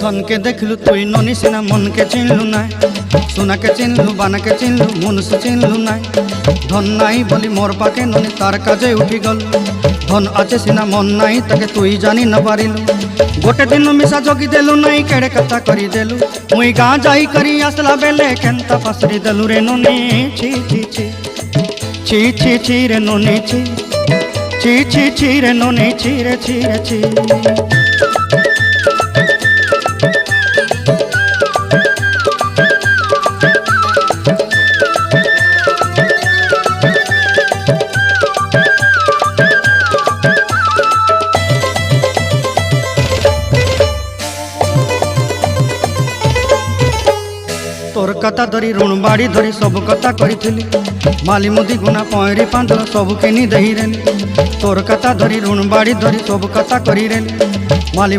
धन के देखलु तुई ननी सिना मन के चिन्हलु ना सोना के चिन्हलु बाना के चिन्हलु मनुष्य चिन्हलु ना धन नाई बोली मोर पाके ननी तार काजे उठी गल धन आचे सिना मन नाई ताके तुई जानी न पारिलु गोटे दिन मिसा जगी देलु नाई केड़े कथा करी देलु मुई गाँ जाई करी आसला बेले केंता फासरी देलु रे ननी छी छी छी छी छी छी रे ननी छी छी छी छी रे ननी छी रे छी रे छी। तोर कथा धरी ऋण बाड़ी धरी सब कथा करी माली मुदी गुना पहरी पांदर सब किनी दही रेली तोर कथा धरी ऋण बाड़ी धरी सब कथा करी रेली माली